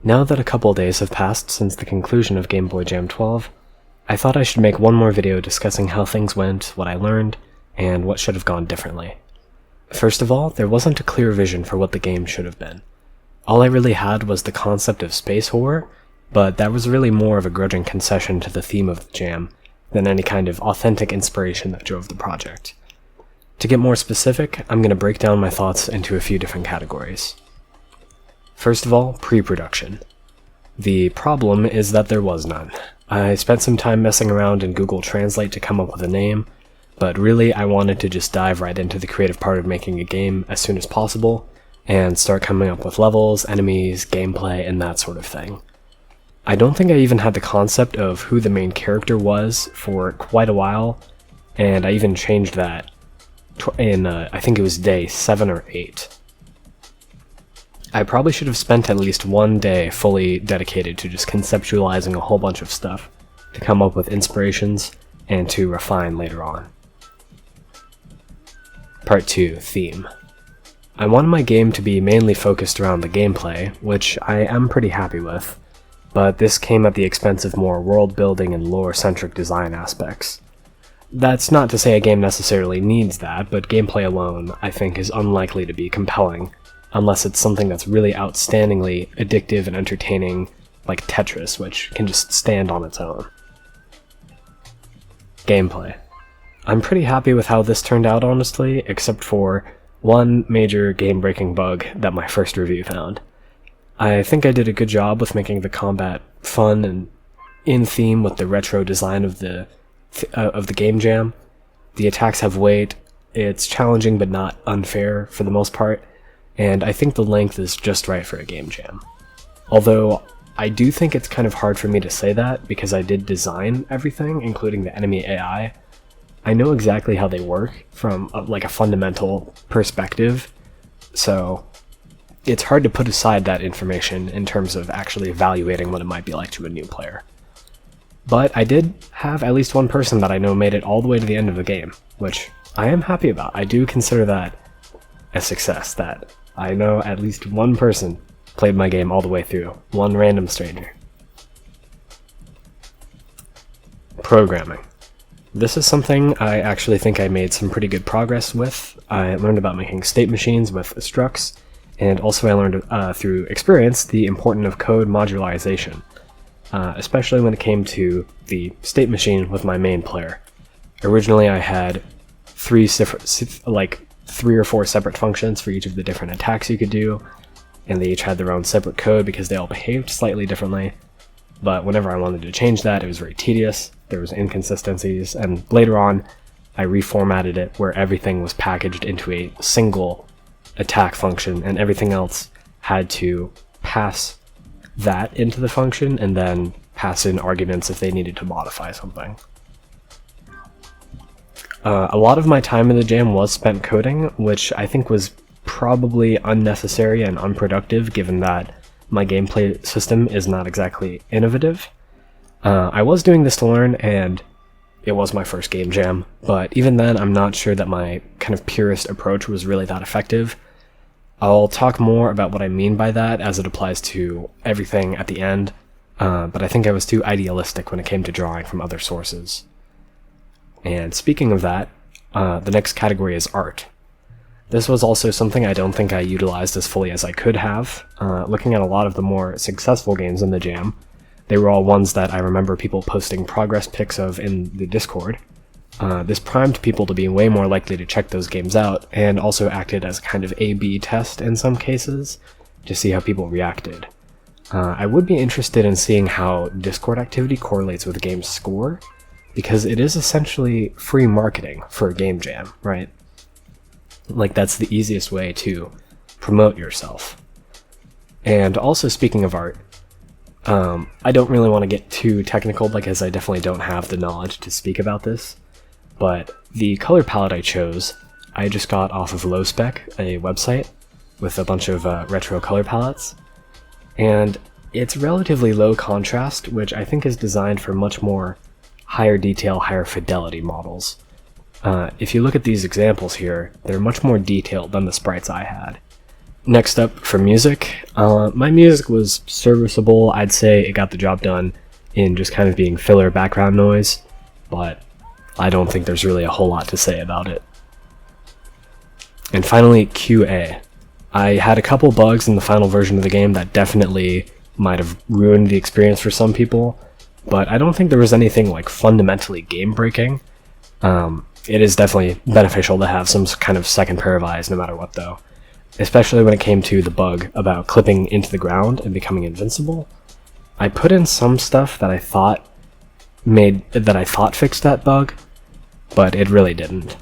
Now that a couple days have passed since the conclusion of GBJAM 12, I thought I should make one more video discussing how things went, what I learned, and what should have gone differently. First of all, there wasn't a clear vision for what the game should have been. All I really had was the concept of space horror, but that was really more of a grudging concession to the theme of the jam than any kind of authentic inspiration that drove the project. To get more specific, I'm going to break down my thoughts into a few different categories. First of all, pre-production. The problem is that there was none. I spent some time messing around in Google Translate to come up with a name, but really I wanted to just dive right into the creative part of making a game as soon as possible, and start coming up with levels, enemies, gameplay, and that sort of thing. I don't think I even had the concept of who the main character was for quite a while, and I even changed that in, I think it was day 7 or 8. I probably should have spent at least one day fully dedicated to just conceptualizing a whole bunch of stuff, to come up with inspirations, and to refine later on. Part 2, Theme. I wanted my game to be mainly focused around the gameplay, which I am pretty happy with, but this came at the expense of more world-building and lore-centric design aspects. That's not to say a game necessarily needs that, but gameplay alone, I think, is unlikely to be compelling, unless it's something that's really outstandingly addictive and entertaining, like Tetris, which can just stand on its own. Gameplay. I'm pretty happy with how this turned out, honestly, except for one major game-breaking bug that my first review found. I think I did a good job with making the combat fun and in theme with the retro design of the game jam. The attacks have weight, it's challenging but not unfair for the most part, and I think the length is just right for a game jam. Although, I do think it's kind of hard for me to say that because I did design everything, including the enemy AI. I know exactly how they work from a fundamental perspective, so it's hard to put aside that information in terms of actually evaluating what it might be like to a new player. But I did have at least one person that I know made it all the way to the end of the game, which I am happy about. I do consider that a success, that I know at least one person played my game all the way through, one random stranger. Programming. This is something I actually think I made some pretty good progress with. I learned about making state machines with structs, and also I learned through experience the importance of code modularization, especially when it came to the state machine with my main player. Originally I had three or four separate functions for each of the different attacks you could do, and they each had their own separate code because they all behaved slightly differently. But whenever I wanted to change that, it was very tedious, there was inconsistencies, and later on I reformatted it where everything was packaged into a single attack function, and everything else had to pass that into the function and then pass in arguments if they needed to modify something. A lot of my time in the jam was spent coding, which I think was probably unnecessary and unproductive given that my gameplay system is not exactly innovative. I was doing this to learn, and it was my first game jam, but even then I'm not sure that my kind of purist approach was really that effective. I'll talk more about what I mean by that as it applies to everything at the end, but I think I was too idealistic when it came to drawing from other sources. And speaking of that, the next category is art. This was also something I don't think I utilized as fully as I could have. Looking at a lot of the more successful games in the jam, they were all ones that I remember people posting progress pics of in the Discord. This primed people to be way more likely to check those games out, and also acted as a kind of A/B test in some cases, to see how people reacted. I would be interested in seeing how Discord activity correlates with a game's score, because it is essentially free marketing for a game jam, right? Like, that's the easiest way to promote yourself. And also, speaking of art, I don't really want to get too technical because I definitely don't have the knowledge to speak about this, but the color palette I chose, I just got off of LowSpec, a website with a bunch of retro color palettes, and it's relatively low contrast, which I think is designed for much more higher detail, higher fidelity models. If you look at these examples here, they're much more detailed than the sprites I had. Next up, for music, my music was serviceable. I'd say it got the job done in just kind of being filler background noise, but I don't think there's really a whole lot to say about it. And finally, QA. I had a couple bugs in the final version of the game that definitely might have ruined the experience for some people, but I don't think there was anything like fundamentally game-breaking. It is definitely beneficial to have some kind of second pair of eyes no matter what, though. Especially when it came to the bug about clipping into the ground and becoming invincible. I put in some stuff that I thought fixed that bug, but it really didn't.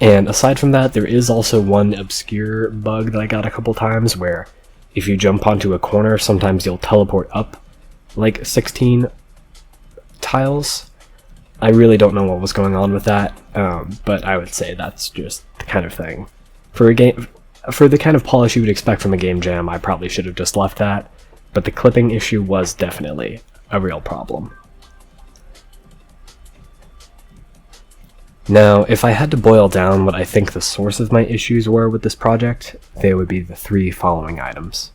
And aside from that, there is also one obscure bug that I got a couple times where if you jump onto a corner, sometimes you'll teleport up like 16 tiles. I really don't know what was going on with that, but I would say that's just the kind of thing. For the kind of polish you would expect from a game jam, I probably should have just left that, but the clipping issue was definitely a real problem. Now, if I had to boil down what I think the source of my issues were with this project, they would be the three following items.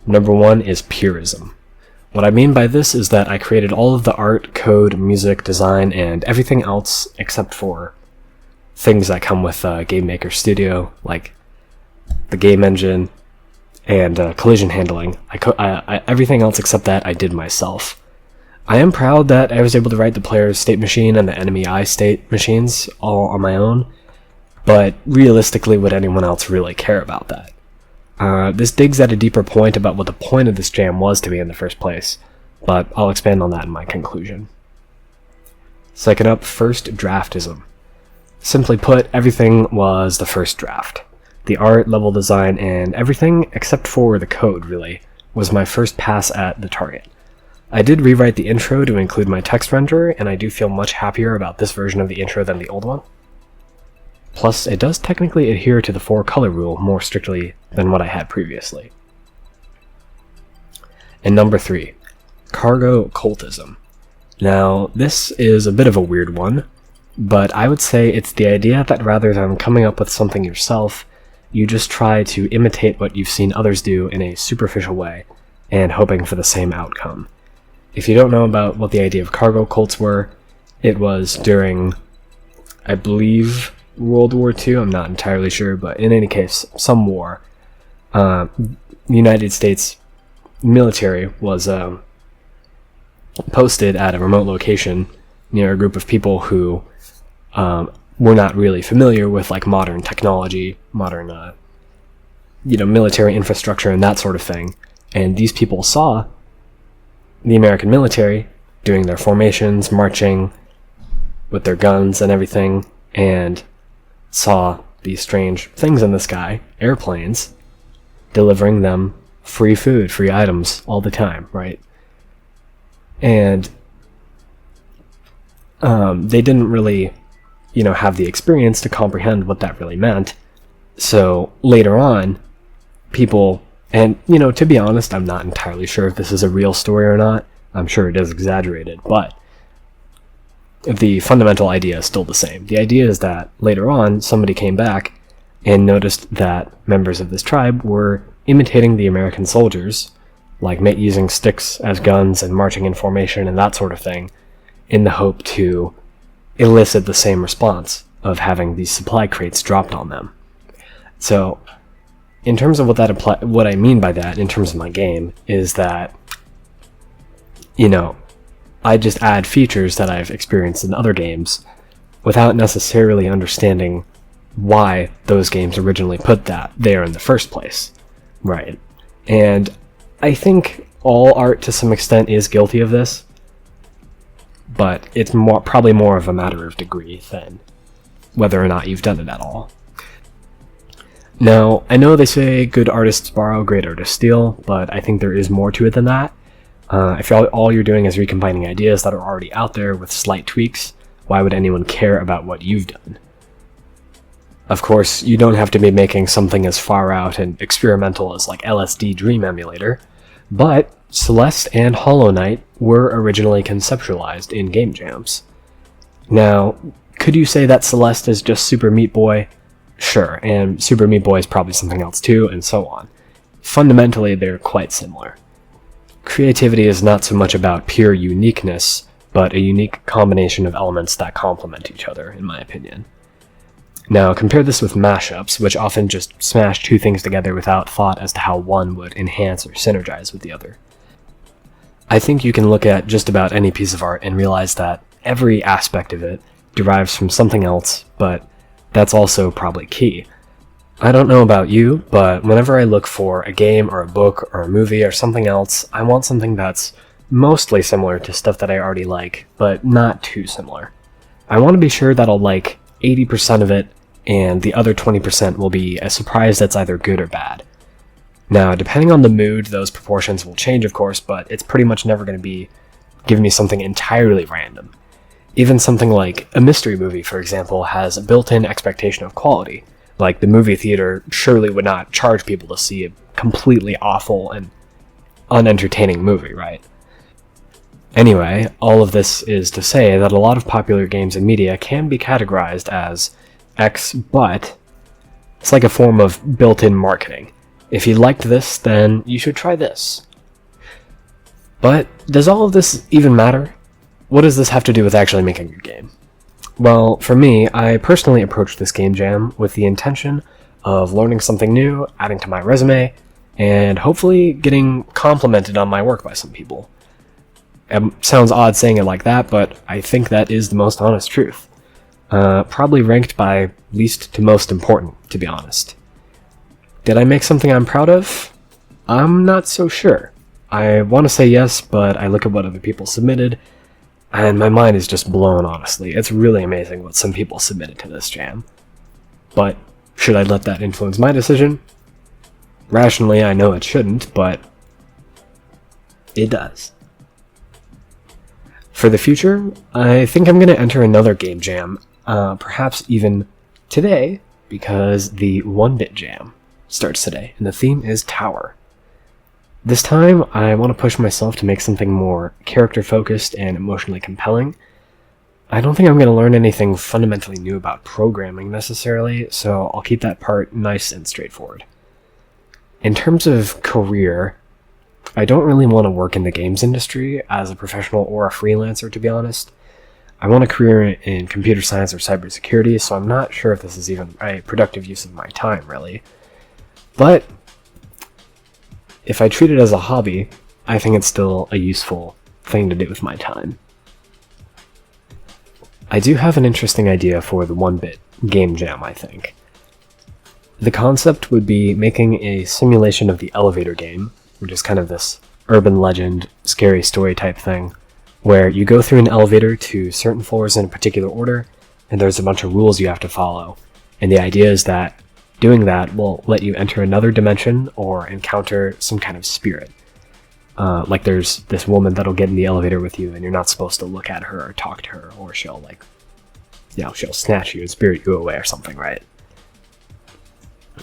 Number one is purism. What I mean by this is that I created all of the art, code, music, design, and everything else except for things that come with Game Maker Studio, like the game engine and collision handling. Everything else except that I did myself. I am proud that I was able to write the player's state machine and the enemy eye state machines all on my own, but realistically, would anyone else really care about that? This digs at a deeper point about what the point of this jam was to me in the first place, but I'll expand on that in my conclusion. Second up, first draftism. Simply put, everything was the first draft. The art, level design, and everything except for the code, really, was my first pass at the target. I did rewrite the intro to include my text renderer, and I do feel much happier about this version of the intro than the old one. Plus, it does technically adhere to the 4-color rule more strictly than what I had previously. And number 3, cargo cultism. Now, this is a bit of a weird one, but I would say it's the idea that rather than coming up with something yourself, you just try to imitate what you've seen others do in a superficial way, and hoping for the same outcome. If you don't know about what the idea of cargo cults were, it was during, I believe, World War II, I'm not entirely sure, but in any case, some war. The United States military was posted at a remote location near a group of people who were not really familiar with like modern technology, modern military infrastructure and that sort of thing. And these people saw the American military doing their formations, marching with their guns and everything, and saw these strange things in the sky, airplanes, delivering them free food, free items all the time, right? And they didn't really, have the experience to comprehend what that really meant. So later on, people, and, to be honest, I'm not entirely sure if this is a real story or not. I'm sure it is exaggerated, but the fundamental idea is still the same. The idea is that later on, somebody came back and noticed that members of this tribe were imitating the American soldiers, like using sticks as guns and marching in formation and that sort of thing, in the hope to elicit the same response of having these supply crates dropped on them. So, in terms of what I mean by that, in terms of my game, is that, I just add features that I've experienced in other games without necessarily understanding why those games originally put that there in the first place. Right. And I think all art to some extent is guilty of this, but it's probably more of a matter of degree than whether or not you've done it at all. Now, I know they say good artists borrow, great artists steal, but I think there is more to it than that. If all you're doing is recombining ideas that are already out there with slight tweaks, why would anyone care about what you've done? Of course, you don't have to be making something as far out and experimental as like LSD Dream Emulator, but Celeste and Hollow Knight were originally conceptualized in game jams. Now, could you say that Celeste is just Super Meat Boy? Sure, and Super Meat Boy is probably something else too, and so on. Fundamentally, they're quite similar. Creativity is not so much about pure uniqueness, but a unique combination of elements that complement each other, in my opinion. Now, compare this with mashups, which often just smash two things together without thought as to how one would enhance or synergize with the other. I think you can look at just about any piece of art and realize that every aspect of it derives from something else, but that's also probably key. I don't know about you, but whenever I look for a game or a book or a movie or something else, I want something that's mostly similar to stuff that I already like, but not too similar. I want to be sure that I'll like 80% of it, and the other 20% will be a surprise that's either good or bad. Now, depending on the mood, those proportions will change, of course, but it's pretty much never going to be giving me something entirely random. Even something like a mystery movie, for example, has a built-in expectation of quality. Like, the movie theater surely would not charge people to see a completely awful and unentertaining movie, right? Anyway, all of this is to say that a lot of popular games and media can be categorized as X, but it's like a form of built-in marketing. If you liked this, then you should try this. But does all of this even matter? What does this have to do with actually making a game? Well, for me, I personally approached this game jam with the intention of learning something new, adding to my resume, and hopefully getting complimented on my work by some people. It sounds odd saying it like that, but I think that is the most honest truth. Probably ranked by least to most important, to be honest. Did I make something I'm proud of? I'm not so sure. I want to say yes, but I look at what other people submitted, and my mind is just blown, honestly. It's really amazing what some people submitted to this jam. But should I let that influence my decision? Rationally, I know it shouldn't, but it does. For the future, I think I'm going to enter another game jam, perhaps even today, because the 1-Bit Jam starts today, and the theme is Tower. This time, I want to push myself to make something more character-focused and emotionally compelling. I don't think I'm going to learn anything fundamentally new about programming necessarily, so I'll keep that part nice and straightforward. In terms of career, I don't really want to work in the games industry as a professional or a freelancer, to be honest. I want a career in computer science or cybersecurity, so I'm not sure if this is even a productive use of my time, really. But if I treat it as a hobby, I think it's still a useful thing to do with my time. I do have an interesting idea for the 1-Bit Game Jam, I think. The concept would be making a simulation of the elevator game, which is kind of this urban legend, scary story type thing, where you go through an elevator to certain floors in a particular order, and there's a bunch of rules you have to follow. And the idea is that doing that will let you enter another dimension or encounter some kind of spirit. Like there's this woman that'll get in the elevator with you and you're not supposed to look at her or talk to her, or she'll she'll snatch you and spirit you away or something, right?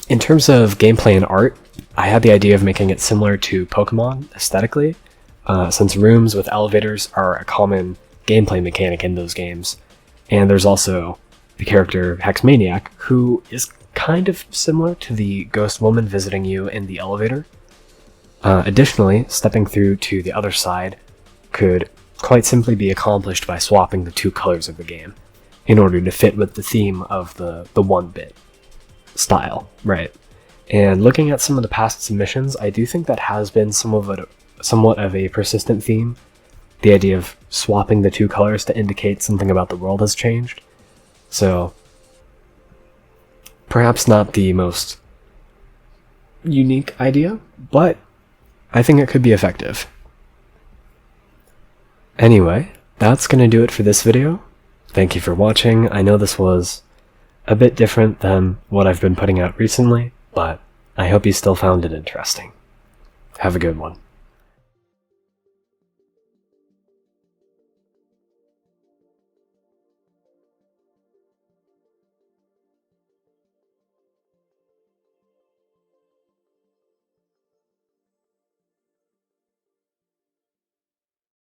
In terms of gameplay and art, I had the idea of making it similar to Pokemon aesthetically, since rooms with elevators are a common gameplay mechanic in those games. And there's also the character Hexmaniac, who is kind of similar to the ghost woman visiting you in the elevator. Additionally, stepping through to the other side could quite simply be accomplished by swapping the two colors of the game in order to fit with the theme of the 1-bit style, right? And looking at some of the past submissions, I do think that has been somewhat of a persistent theme. The idea of swapping the two colors to indicate something about the world has changed. So, perhaps not the most unique idea, but I think it could be effective. Anyway, that's going to do it for this video. Thank you for watching. I know this was a bit different than what I've been putting out recently, but I hope you still found it interesting. Have a good one.